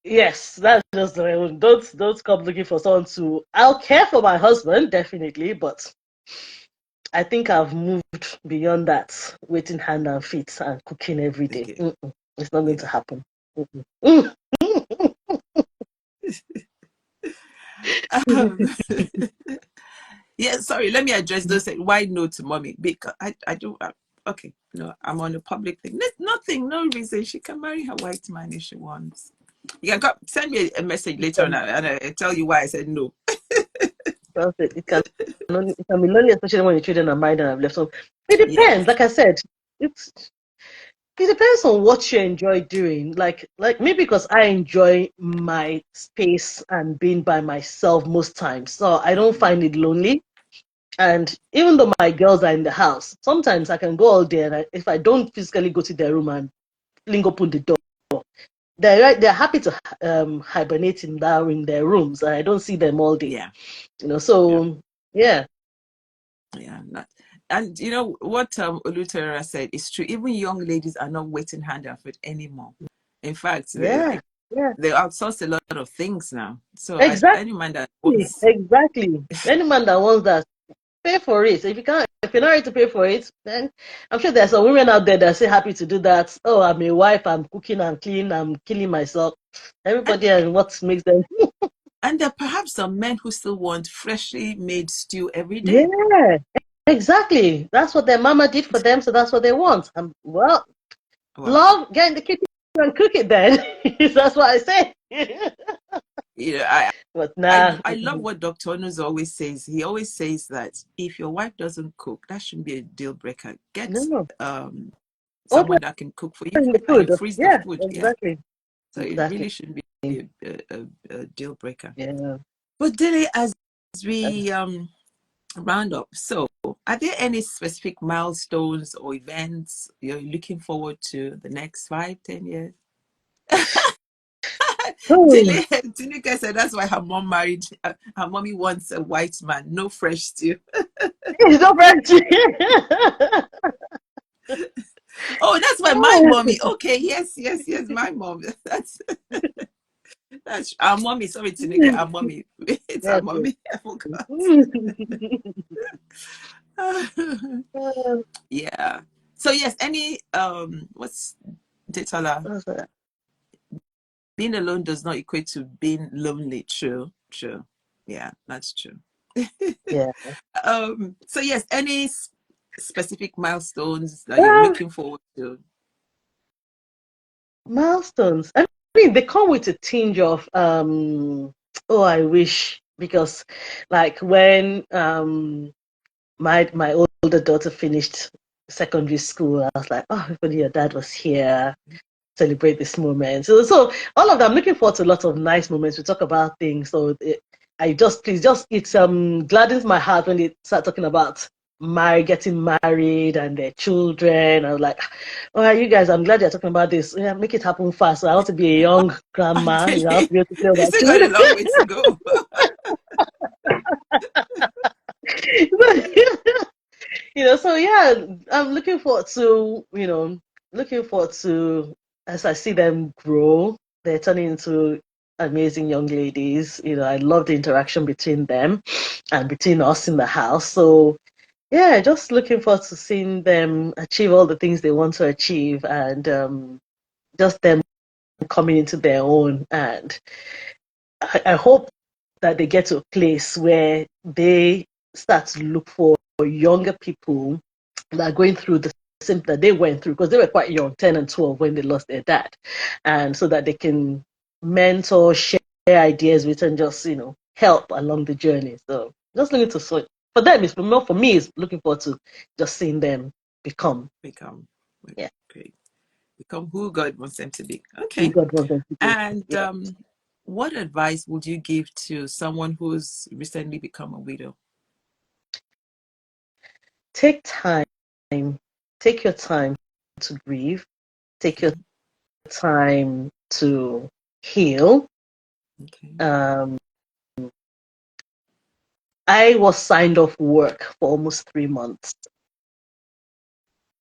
yes, that's just the way. Don't come looking for someone to. I'll care for my husband definitely, but I think I've moved beyond that, waiting hand and feet and cooking every day.
Okay.
It's not going
Yeah.
to happen. Mm-mm.
Um, yeah, sorry, let me address those. Why no to mommy? Because I do. Okay, no, I'm on a public thing. There's nothing, no reason. She can marry her white man if she wants. You can send me a message later on, and I tell you why I said no.
That's it. It can be lonely, especially when your children are married and have left. So it
Yeah.
depends. Like I said, it's It depends on what you enjoy doing. Like maybe because I enjoy my space and being by myself most times, so I don't find it lonely. And even though my girls are in the house, sometimes I can go all day, and if I don't physically go to their room and fling open the door, they're happy to hibernate in their rooms, and I don't see them all day.
Yeah.
So yeah.
Yeah. And you know what Oluterra said is true. Even young ladies are not waiting hand and foot anymore. In fact,
Yeah.
they outsource a lot of things now. So any
Exactly.
man that wants,
Exactly. Any man that wants that, pay for it. If you're not ready to pay for it, then I'm sure there's some women out there that say happy to do that. Oh, I'm a wife, I'm cooking, I'm cleaning, I'm killing myself. Everybody and what makes them.
and there are perhaps some men who still want freshly made stew every day.
Yeah, exactly. That's what their mama did for them, so that's what they want. Well,
Well,
love, get in the kitchen and cook it then. That's what I say.
you know,
But nah.
I love what Dr. Onus always says. He always says that if your wife doesn't cook, that shouldn't be a deal breaker. Get
No. Order
someone that can cook for you
in the
and
food.
freeze the
Yeah,
food. Yeah.
exactly.
So it
Exactly.
really shouldn't be a deal breaker.
Yeah.
But Dele, as we round up, so are there any specific milestones or events you're looking forward to the next 5, 10 years?
Oh,
Tinika said that's why her mom married. Her mommy wants a white man, no fresh stew.
it's so French.
Oh, that's why my mommy. Okay, yes, my mom. That's our mommy. Sorry, Tinika, our mommy. It's our
Yes, yes.
mommy. I forgot. Yeah. So yes, any what's Detala?
What's that?
Being alone does not equate to being lonely. True, true. Yeah, that's true.
Yeah.
So yes, any specific milestones that you're
Well,
looking forward to?
milestones. I mean, they come with a tinge of oh, I wish, because like when my older daughter finished secondary school, I was like, oh, if only your dad was here, celebrate this moment. So all of that, I'm looking forward to a lot of nice moments. We talk about things. So it gladdens my heart when they start talking about getting married and their children. I was like, oh, you guys, I'm glad you're talking about this. Yeah, make it happen fast. So I want to be a young grandma. I want to be able to tell
You
my
still got a
children.
long way to go.
So yeah, I'm looking forward to as I see them grow, they're turning into amazing young ladies. I love the interaction between them and between us in the house. So yeah, just looking forward to seeing them achieve all the things they want to achieve, and just them coming into their own. And I hope that they get to a place where they start to look for younger people that are going through the same that they went through, because they were quite young, 10 and 12, when they lost their dad. And so that they can mentor, share ideas with, and just, help along the journey. So just looking to for them, it's more for me, it's looking forward to just seeing them become.
Become
Yeah.
great. Become who God wants them to be.
Who
Okay.
God wants them to be.
And
Yeah.
what advice would you give to someone who's recently become a widow?
Take time. Take your time to grieve. Take your time to heal.
Okay.
Um, I was signed off work for almost 3 months.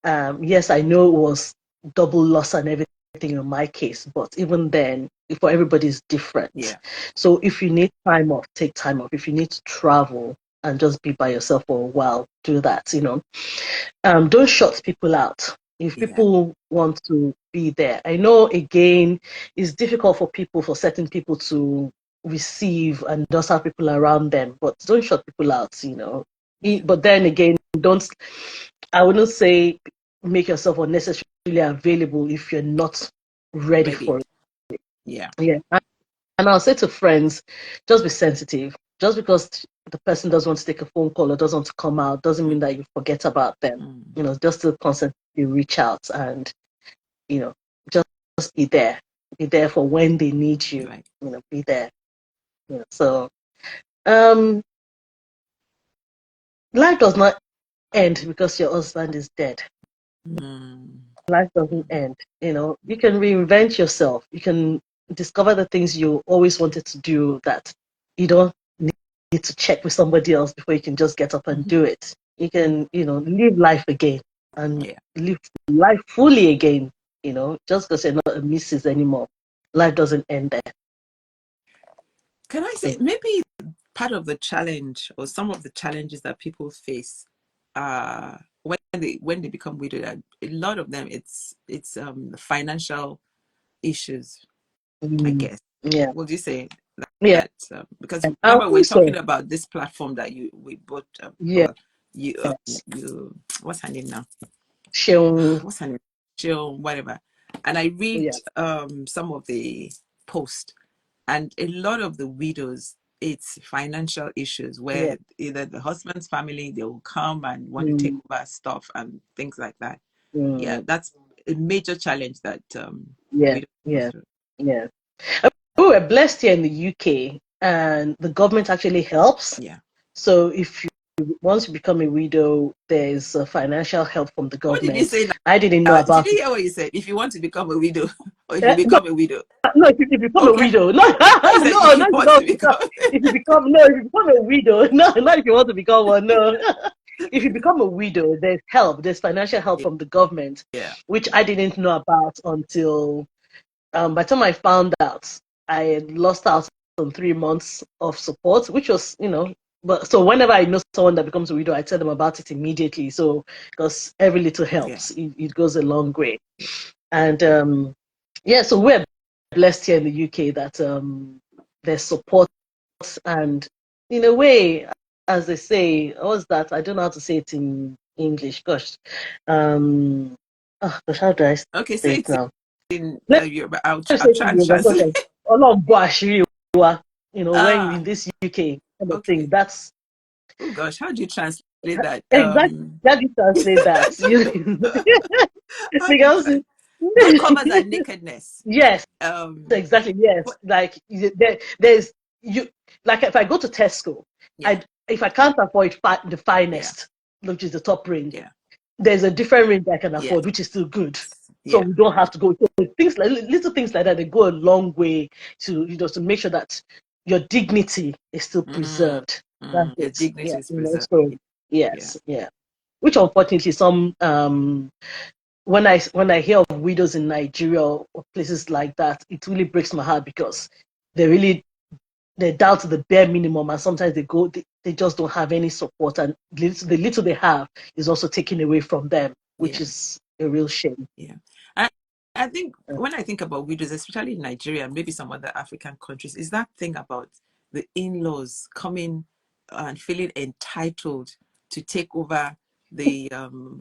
Yes, I know it was double loss and everything in my case, but even then, for everybody is different.
Yeah.
So if you need time off, take time off. If you need to travel and just be by yourself for a while, do that. Don't shut people out. If
Yeah.
people want to be there, I know again it's difficult for certain people to receive and just have people around them, but don't shut people out.
Yeah.
But then again, don't. I wouldn't say make yourself unnecessarily available if you're not ready
Ready.
for it.
Yeah.
Yeah, and I'll say to friends, just be sensitive. Just because the person doesn't want to take a phone call or doesn't want to come out doesn't mean that you forget about them.
Mm.
Just to constantly reach out and just be there for when they need you,
Right.
be there. So life does not end because your husband is dead.
Mm.
Life doesn't end. You can reinvent yourself. You can discover the things you always wanted to do that you don't need to check with somebody else before you can just get up and do it. You can, live life again and
Yeah.
live life fully again, just because you're not a missus anymore. Life doesn't end there.
Can I say maybe part of the challenge or some of the challenges that people face when they become widowed, a lot of them it's financial issues, I guess.
Yeah.
Would you say
Yeah.
that because
I
remember we're
think
talking
so.
about this platform that we both
Yeah.
well you what's her name now?
She'll,
What's her name? Jill, whatever. And I read
yeah.
some of the posts, and a lot of the widows, it's financial issues
Yeah.
where either the husband's family they will come and want to take
Mm,
over stuff and things like that. Yeah,
mm,
that's a major challenge that
yeah.
widows go
Yeah.
through.
Yeah. We were blessed here in the UK, and the government actually helps.
Yeah.
So if you once you become a widow, there's financial help from the
What did you
government.
say
I didn't know
now? Did
about
you
it.
hear what you said? If you want to become a widow, or if you
No,
become a widow.
no, if you become a
Okay.
widow, no,
Oh, you said
no,
if you
no, if you
want to
don't become,
become.
if you become a widow, no, not if you want to become one, no. If you become a widow, there's help, there's financial help from the government,
Yeah.
which I didn't know about until by the time I found out, I had lost out on 3 months of support, which was, but so whenever I know someone that becomes a widow, I tell them about it immediately. So because every little
Yeah.
helps, it goes a long way.
Yeah.
And yeah, so we're blessed here in the UK that there's support, and in a way, as they say, what's that? I don't know how to say it in English. Gosh, oh gosh, how do I say
Okay. Say
it
it
now?
in
Let's
Yoruba.
say
I'll
it
try
in
and
Yoruba,
translate.
Ọlọ́run bọ́ àṣírí wa, when
Ah.
in this UK kind of thing.
Okay.
That's
Oh gosh, how do you translate that?
exactly how do you translate that?
How do you
Because
God covers our nakedness.
yes,
Um.
exactly, yes.
But
Like there's you like if I go to Tesco,
yeah.
if I can't afford the
Yeah.
finest, which is the top range,
Yeah.
there's a different range I can
Yes.
afford, which is still good. So
Yeah.
we don't have to go. So things like little things like that, they go a long way to to make sure that your dignity is still
Mm,
preserved. That's
your
it.
dignity
Yeah,
is preserved.
So
Yeah.
yes, yeah. Which unfortunately some when I hear of widows in Nigeria or places like that, it really breaks my heart because they really they're down to the bare minimum, and sometimes they just don't have any support, and the little they have is also taken away from them, which
Yeah.
is a real shame.
Yeah. I, I think when I think about widows, especially in Nigeria and maybe some other African countries, is that thing about the in-laws coming and feeling entitled to take over the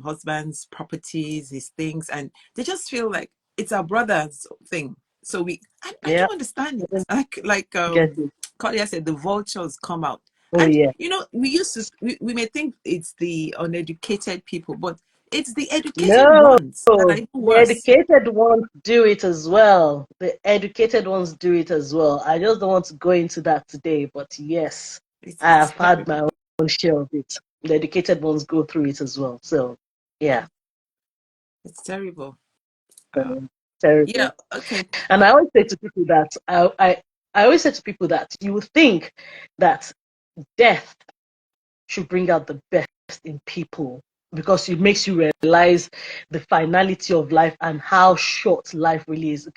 husband's properties, his things, and they just feel like it's our brother's thing. So I
Yeah,
don't understand
I
it.
don't
Like
get it.
Claudia said, the vultures come out.
Oh
And
yeah,
we used to we may think it's the uneducated people, but it's the educated
no,
ones that are even
the
worse.
educated ones do it as well. The educated ones do it as well. I just don't want to go into that today, but yes, I
It's
have had
terrible.
my own share of it. The educated ones go through it as well. So yeah,
It's terrible. Uh,
um, terrible.
yeah. Okay.
And I always say to people that I always say to people that you would think that death should bring out the best in people because it makes you realize the finality of life and how short life really is.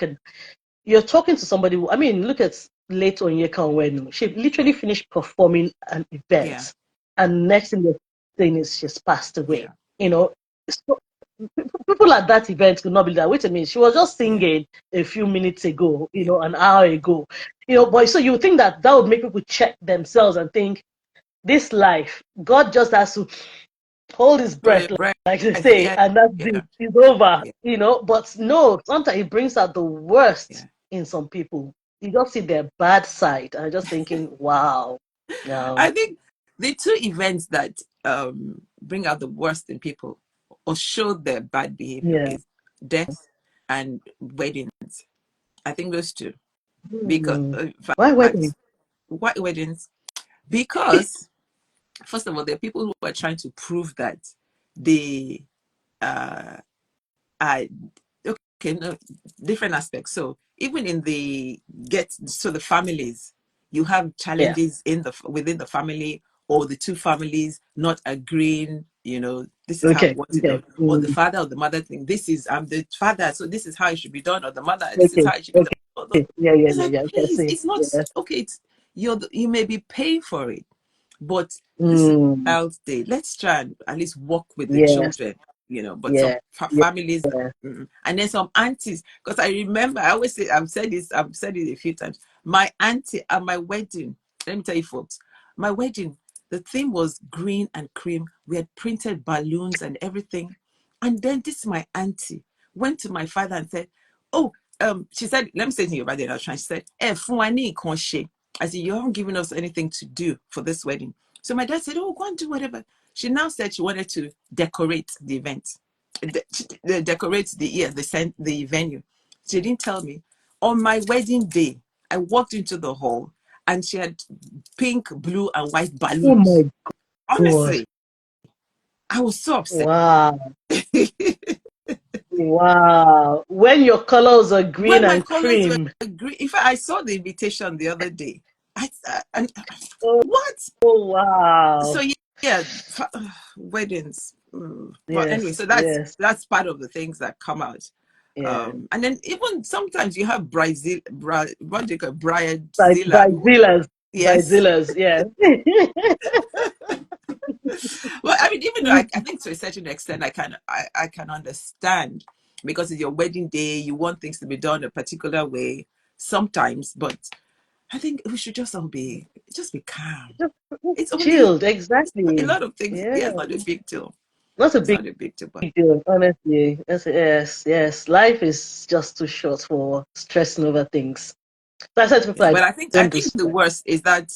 You're talking to somebody I mean, look at late 𝐦𝐤𝐞𝐢𝐚. She literally finished performing an
Yeah.
event, and next thing they're saying is she's passed away.
Yeah.
You know, so people at that event could not believe that. Wait a minute, she was just
Yeah.
singing a few minutes ago,
Yeah.
an hour ago. But so you think that would make people check themselves and think this life, God just has to hold his
Hold
breath,
your breath.
like they say,
Yeah.
and that's
Yeah.
it. It's over,
Yeah.
But no, sometimes it brings out the
Yeah.
worst in some people. You just see their bad side, and just thinking, wow.
I
No.
think the two events that bring out the worst in people or show their bad behavior
Yeah.
is death and weddings. I think those two. Because
Hmm.
in
Why
fact,
wedding?
white weddings, because first of all, there are people who are trying to prove that they uh, are okay, no, different aspects. So even in the the families, you have
Yeah.
challenges within the family, or the two families not agreeing. This is how we
Okay.
want it
Okay.
done, or the father or the mother think this is I'm the father, so this is how it should be done, or the mother, this is
Okay.
how it should be
Okay.
done.
Yeah. Yeah.
It's
Yeah.
like,
Yeah. Okay. I
please,
see.
it's not
Yeah.
okay. You may be paying for it, but this is
Mm.
Child's Day. Let's try and at least work with the
Yes.
children, But some
Yeah.
families,
Yeah.
and then some aunties. Because I remember, I always say, I've said it a few times. My auntie at my wedding. Let me tell you, folks, my wedding. The theme was green and cream. We had printed balloons and everything. And then this my auntie went to my father and said, "Oh, she said, let me say to you about the other She said, I said, you haven't given us anything to do for this wedding." So my dad said, "Oh, go and do whatever." She now said she wanted to decorate the event, decorate the venue. She didn't tell me. On my wedding day, I walked into the hall and she had pink, blue, and white
Oh
balloons.
my God.
Honestly, I was so upset.
Wow. Wow. When your colors are green
When my
and
colors were
cream.
green, in fact, I saw the invitation the other day. And
Oh,
what?
oh
So
wow.
yeah, weddings. But anyway,
Yes.
so
Yes.
that's part of the things that come out.
Yeah.
And then even sometimes you have what do you call bridezilla.
Bridezillas.
Yes.
Bridezillas. Yeah.
Well, I mean, even though I think to a certain extent I can understand, because it's your wedding day, you want things to be done a particular way sometimes, but I think we should just be calm.
Just
It's only
chilled.
a
Exactly.
lot of things.
Yeah.
Yeah, it's not a big deal.
Not a
It's
big
not a big deal, but
deal, honestly. Yes. Yes. Yes. Life is just too short for stressing over things. So I said to people,
yeah.
I
But I
don't do
think the
stress.
worst is that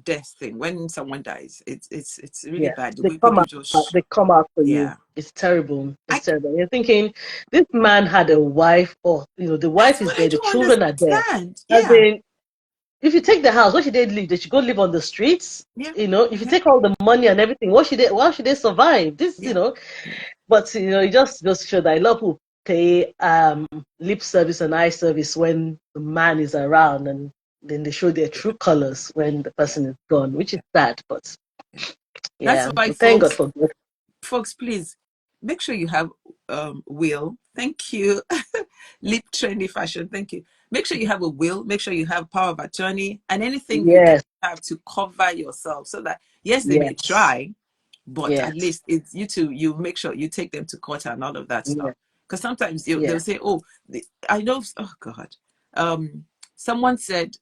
death thing. When someone dies, it's really
Yeah,
bad. The
they
way
come
people
out.
just
They come out for you.
yeah.
It's terrible.
I
It's terrible. You're thinking this man had a wife, or the
That's
wife is
what I
there, the
don't
children are there.
understand.
As
Yeah.
in, if you take the house, what should they live? They should go live on the streets.
Yeah.
If you
Yeah.
take all the money and everything, what should they? How should they survive? This,
Yeah. Yeah.
But it just goes to show that a lot of people pay lip service and eye service when the man is around, and then they show their true colors when the
Yeah.
person is gone, which is
Yeah.
sad. But
Yeah. That's
yeah,
why,
thank God
folks,
for God.
please make sure you have will. Thank you. Lip trendy fashion. Thank you. Make sure you have a will. Make sure you have power of attorney and anything you can
Yes,
have to cover yourself, so that yes, they may
yes,
try, but at
yes,
least it's you two. You make sure you take them to court and all of that stuff.
yes,
Because sometimes they'll
yes.
say, "Oh, I know." Oh God, someone said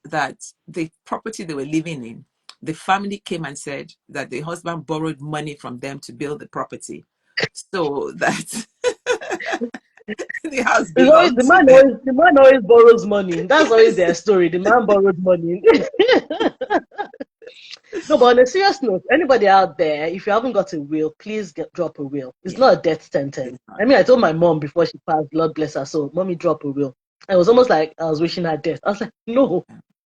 that the property they were living in, the family came and said that the husband borrowed money from them to build the property, so that the house
It's always
belonged to them.
the man always borrows money. That's always
Yes.
their story. The man borrowed money. No, but on a serious note, anybody out there, if you haven't got a will, please drop a will. It's
Yeah,
not a death sentence.
it's not.
I mean, I told my mom before she passed, Lord bless her soul, mommy, drop a will. And it was almost like I was wishing her death. I was like, no,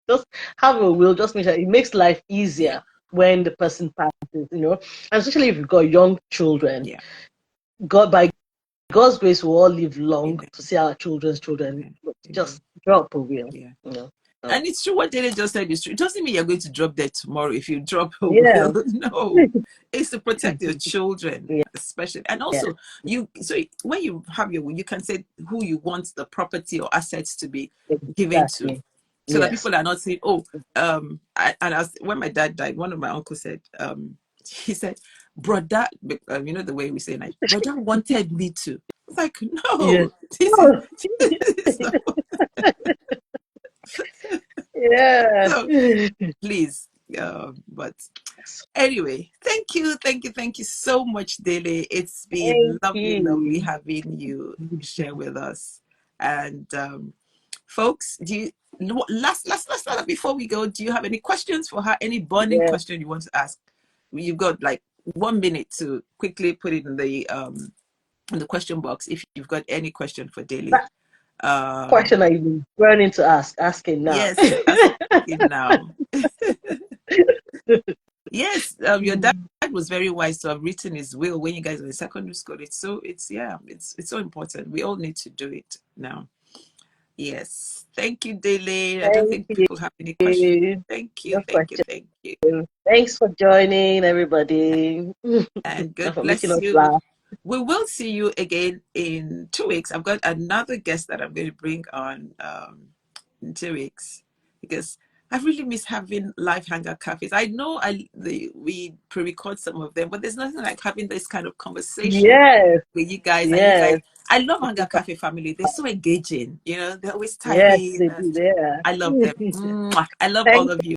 just have a will. Just make sure it makes life
Yeah,
easier when the person passes. And especially if you've got young children.
yeah.
God, by God's grace, we'll all live long
Amen.
to see our children's children.
Amen.
But
Amen.
just drop a will.
Yeah.
You know. So,
And it's true what Dele just said is true. It doesn't mean you're going to drop dead tomorrow if you drop a
yeah.
will. No, it's to protect your children,
Yeah.
especially. And
Yeah.
also, when you have your will, you can say who you want the property or assets to be given to,
Exactly.
so that
Yes.
people are not saying, "Oh, when my dad died, one of my uncles said, he said, brother, the way we say it, like, brother wanted me to." It's like,
Yes.
no, this is
Oh,
it's not.
yeah.
So please, but anyway, thank you so much, Dele. It's been
Thank
lovely
you.
having you share with us. And folks, do you last before we go, do you have any questions for her? Any burning
Yeah.
question you want to ask? You've got like 1 minute to quickly put it in the in the question box if you've got any question for Dele.
That question I've been burning to asking now.
Yes, asking now. Yes, your dad was very wise to have written his will when you guys were in secondary school. It's so important. We all need to do it now. Yes. Thank you, Dele. I don't
Thank
think people have any questions. Thank you,
no
thank you,
question.
thank you.
Thanks for joining, everybody.
And
And
God
for making
bless
us
you.
laugh.
We will see you again in 2 weeks. I've got another guest that I'm going to bring on in 2 weeks because I really miss having live hangout cafes. I know we pre-record some of them, but there's nothing like having this kind of conversation
Yes,
with you guys. And you guys,
yes,
I love hangout cafe family. They're so engaging. You know, they're always
yes,
typing.
they do. They
I love them.
are.
Mwah. I love all
Thank
of you.